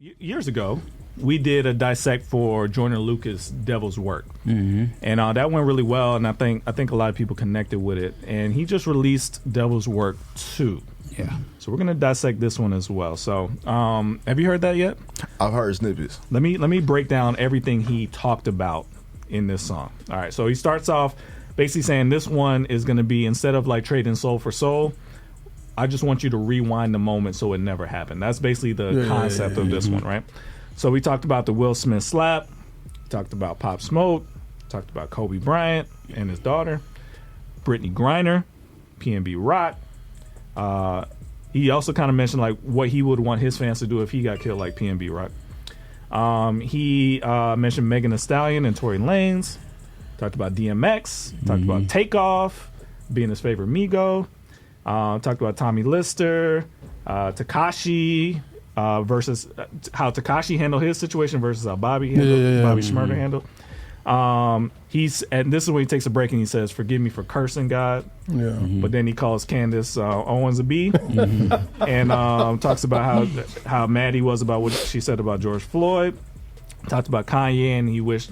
Years ago, we did a dissect for Joyner Lucas' Devil's Work, and that went really well. And I think a lot of people connected with it. And he just released Devil's Work 2. Yeah. So we're gonna dissect this one as well. So, have you heard that yet? I've heard snippets. Let me break down everything he talked about in this song. All right. So he starts off basically saying this one is gonna be, instead of like trading soul for soul, I just want you to rewind the moment so it never happened. That's basically the concept of this one, right? So we talked about the Will Smith slap, talked about Pop Smoke, talked about Kobe Bryant and his daughter, Britney Griner, PnBRock. He also kind of mentioned like what he would want his fans to do if he got killed like PnBRock. He mentioned Megan Thee Stallion and Tory Lanez. Talked about DMX. Talked about Takeoff being his favorite Migo. Talked about Tommy Lister, Tekashi versus how Tekashi handled his situation versus how Bobby Shmurda handled. And this is when he takes a break and he says, "Forgive me for cursing God." Yeah. But then he calls Candace Owens a B, and talks about how mad he was about what she said about George Floyd. Talked about Kanye and he wished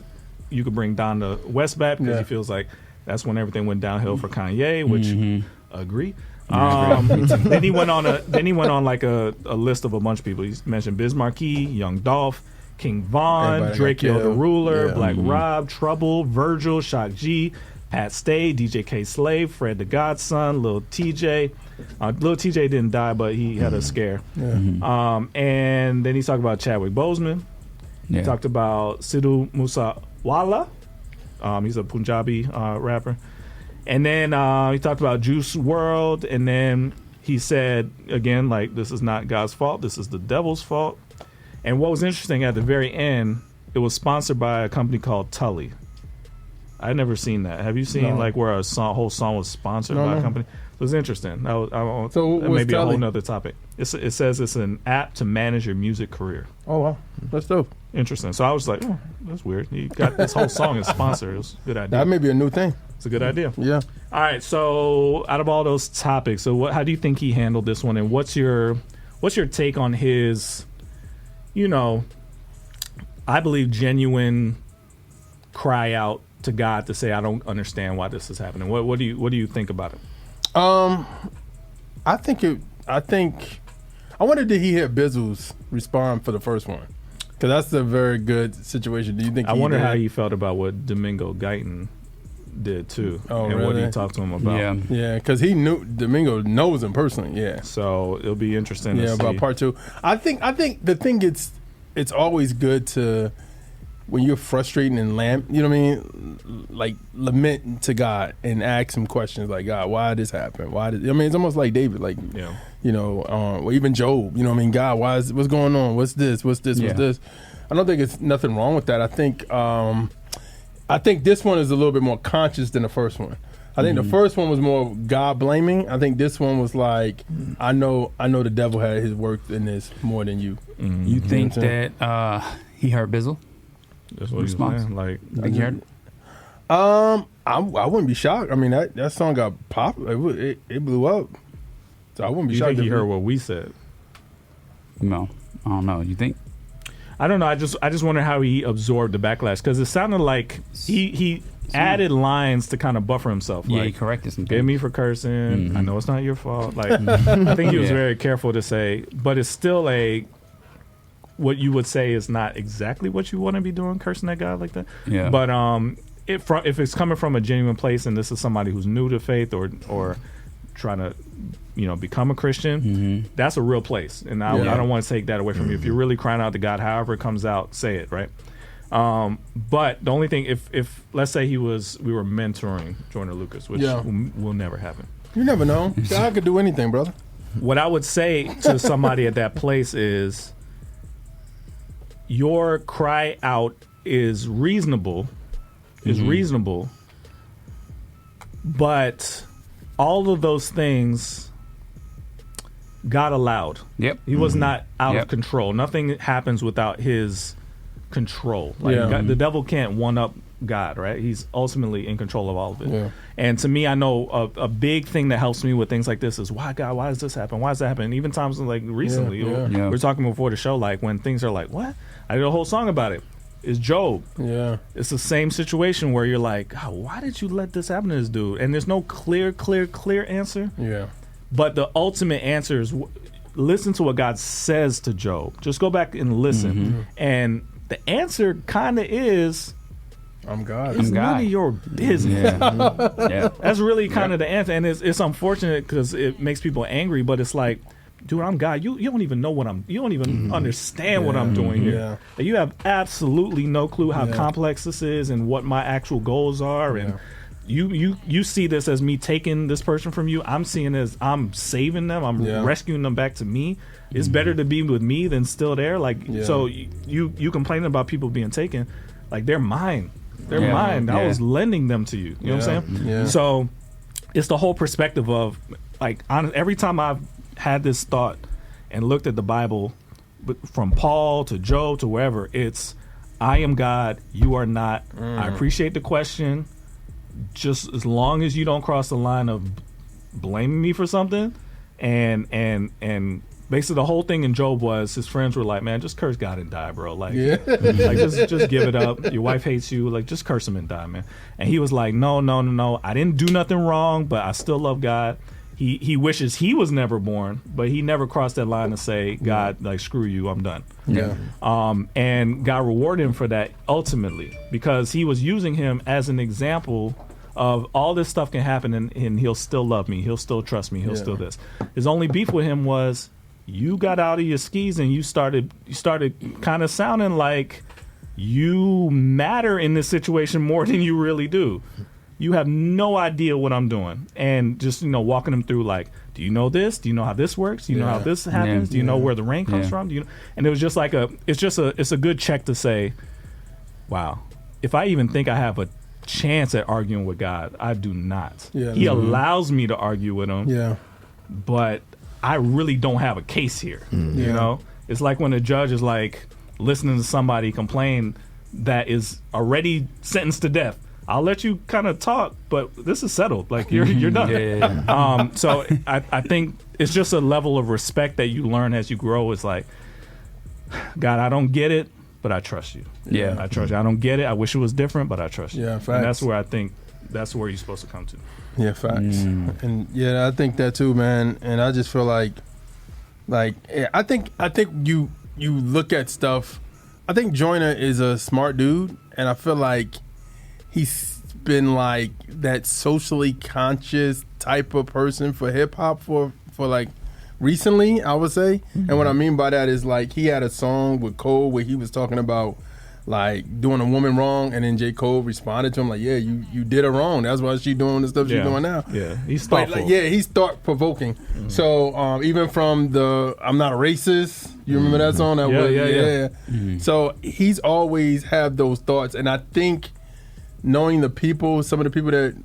you could bring Donda West back because he feels like that's when everything went downhill for Kanye, which agree. Then he went on like a list of a bunch of people. He mentioned Biz Markie, Young Dolph, King Von, Drake Yo the Ruler, Black Rob, Trouble, Virgil, Shock G, Pat Stay, DJ K Slave, Fred the Godson, Lil TJ. Lil TJ didn't die, but he had a scare. And then he talked about Chadwick Boseman. He talked about Sidhu Moosewala. He's a Punjabi rapper. And then he talked about Juice WRLD, and then he said, again, like, this is not God's fault, this is the devil's fault. And what was interesting, at the very end, it was sponsored by a company called Tulley. I'd never seen that. Have you seen, like, where a whole song was sponsored by a company? It was interesting. So that may be a whole nother topic. It says it's an app to manage your music career. Oh, wow. That's dope. Interesting. So I was like, oh, that's weird. You got this whole song is sponsored. It was a good idea. That may be a new thing. It's a good idea. Yeah. All right. So out of all those topics, so how do you think he handled this one, and what's your take on his, I believe genuine cry out to God to say, I don't understand why this is happening. What do you think about it? I think I wondered, did he hear Bizzle's respond for the first one? Because that's a very good situation. Do you think? I wonder how he felt about what Domingo Guyton did too, and really? what he talked to him about. Yeah, because he knew Domingo knows him personally. Yeah, so it'll be interesting. to see. About part two. I think the thing it's always good to, when you're frustrating and like lament to God and ask him questions like, God, why did this happen? It's almost like David, like, or even Job, God, what's going on? What's this? What's this? I don't think it's nothing wrong with that. I think this one is a little bit more conscious than the first one. I think the first one was more God blaming. I think this one was like, I know the devil had his work in this more than you. You think that he heard Bizzle? That's what he's saying. Like, think you heard it? I wouldn't be shocked. I mean, that song got popular. It blew up. So I wouldn't be shocked. You think he heard what we said? No, I don't know. You think? I don't know. I just wonder how he absorbed the backlash, because it sounded like he added lines to kind of buffer himself. Yeah, like, he corrected some Forgive me for cursing. I know it's not your fault. Like, I think he was very careful to say, but it's still what you would say is not exactly what you want to be doing, cursing at God like that. Yeah. But if it's coming from a genuine place, and this is somebody who's new to faith or trying to become a Christian, that's a real place, and I don't want to take that away from you. If you're really crying out to God, however it comes out, say it, right? But the only thing, if let's say we were mentoring Joyner Lucas, which will never happen. You never know. God could do anything, brother. What I would say to somebody at that place is, your cry out is reasonable, but all of those things God allowed. Yep. He was not out of control. Nothing happens without his control. Like, the devil can't one up God, right? He's ultimately in control of all of it. Yeah. And to me, I know a big thing that helps me with things like this is, why God, why does this happen? Why does that happen? And even times like recently, we were talking before the show, like when things are like, what? I did a whole song about it. It's Job. Yeah. It's the same situation where you're like, oh, why did you let this happen to this dude? And there's no clear answer. Yeah. But the ultimate answer is listen to what God says to Job. Just go back and listen. And the answer kind of is, I'm God. It's none of your business. Yeah. That's really kind of the answer. And it's unfortunate because it makes people angry, but it's like, dude, I'm God. You don't even know what you don't even understand what I'm doing here. Yeah. You have absolutely no clue how complex this is and what my actual goals are. And you see this as me taking this person from you. I'm seeing it as I'm saving them. I'm rescuing them back to me. It's better to be with me than still there. Like, so you complaining about people being taken, like they're mine. They're mine. I was lending them to you. You know what I'm saying? Yeah. So it's the whole perspective of, like, every time I've had this thought and looked at the Bible, from Paul to Job to wherever, it's, I am God, you are not. I appreciate the question. Just as long as you don't cross the line of blaming me for something, and basically the whole thing in Job was his friends were like, man, just curse God and die, bro. Like, like just give it up. Your wife hates you. Like, just curse him and die, man. And he was like, no. I didn't do nothing wrong, but I still love God. He wishes he was never born, but he never crossed that line to say, God, like, screw you, I'm done. Yeah. And God rewarded him for that ultimately, because he was using him as an example of all this stuff can happen and he'll still love me. He'll still trust me. He'll still this. His only beef with him was, you got out of your skis and you started kind of sounding like you matter in this situation more than you really do. You have no idea what I'm doing. And just, walking them through, like, do you know this? Do you know how this works? Do you know how this happens? Do you know where the rain comes from? Do you know? And it was just like it's a good check to say, wow, if I even think I have a chance at arguing with God, I do not. He allows me to argue with him. But I really don't have a case here. You know? It's like when a judge is like listening to somebody complain that is already sentenced to death. I'll let you kind of talk, but this is settled. Like, you're done. So I think it's just a level of respect that you learn as you grow. It's like, God, I don't get it, but I trust you. I trust you. I don't get it. I wish it was different, but I trust you. Facts. And that's where I think that's where you're supposed to come to. Yeah, facts. And I think that too, man. And I just feel like I think you look at stuff. I think Joyner is a smart dude, and I feel like he's been like that socially conscious type of person for hip hop for like recently, I would say. And what I mean by that is, like, he had a song with Cole where he was talking about like doing a woman wrong, and then J. Cole responded to him like, yeah, you did her wrong. That's why she doing the stuff she's doing now. He's thoughtful. Like, he's thought provoking. So even from the I'm Not a Racist, you remember that song? That So he's always have those thoughts, and I think knowing the people, some of the people that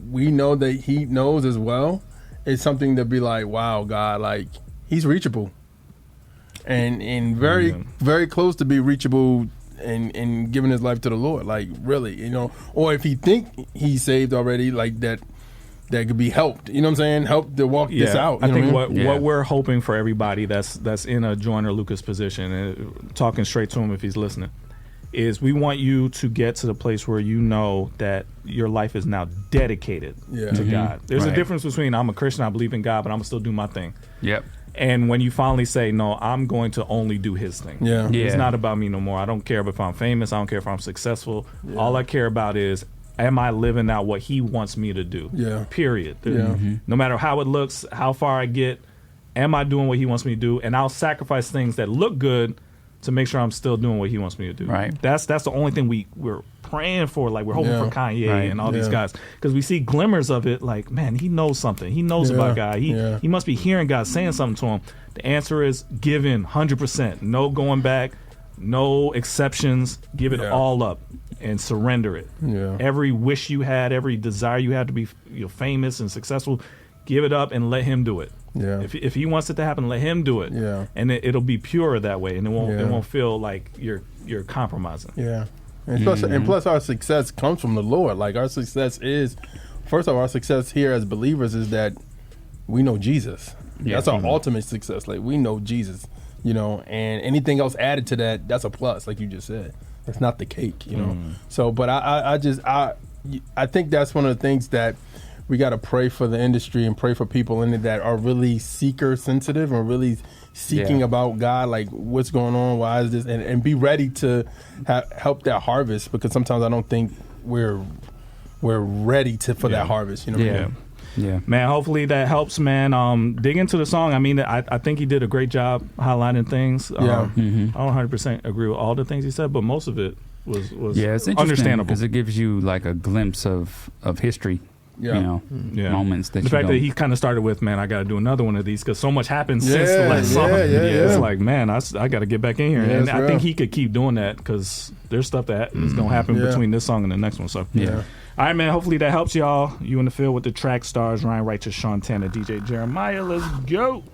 we know that he knows as well, is something to be like, wow, God, like, he's reachable, and very very close to be reachable. And giving his life to the Lord, like, really, or if he think he's saved already, like that could be helped. You know what I'm saying? Help to walk this out. I think what we're hoping for everybody that's in a Joyner Lucas position, and talking straight to him if he's listening, is we want you to get to the place where you know that your life is now dedicated to God. There's a difference between I'm a Christian, I believe in God, but I'm gonna still do my thing. And when you finally say, no, I'm going to only do his thing. It's not about me no more. I don't care if I'm famous. I don't care if I'm successful. All I care about is, am I living out what he wants me to do? Period. No matter how it looks, how far I get, am I doing what he wants me to do? And I'll sacrifice things that look good to make sure I'm still doing what he wants me to do. That's the only thing we're praying for. Like, we're hoping for Kanye and all these guys, because we see glimmers of it. Like, man, he knows something. He knows about God. He must be hearing God saying something to him. The answer is give in 100%. No going back. No exceptions. Give it all up and surrender it. Every wish you had, every desire you had to be famous and successful, give it up and let him do it. If he wants it to happen, let him do it. And it'll be pure that way, and it won't feel like you're compromising. And plus our success comes from the Lord. Like our success is, first of all, our success here as believers is that we know Jesus. Yeah. That's our ultimate success. Like we know Jesus, you know, and anything else added to that, that's a plus, like you just said. It's not the cake, you know. So, but I think that's one of the things that we got to pray for the industry and pray for people in it that are really seeker sensitive and really seeking about God, like what's going on, why is this, and be ready to help that harvest, because sometimes I don't think we're ready for that harvest. You know what I mean? Yeah, man. Hopefully that helps, man. Dig into the song. I mean, I think he did a great job highlighting things. I don't 100% agree with all the things he said, but most of it was it's understandable because it gives you like a glimpse of history. You know, moments that the fact that he kind of started with, man, I got to do another one of these because so much happened since the last song. It's like, man, I got to get back in here, and I think he could keep doing that because there's stuff that is gonna happen between this song and the next one. So all right, man. Hopefully that helps y'all. You in the field with the Trackstarz, Ryan Righteous, Sean Tanner, DJ Jeremiah. Let's go.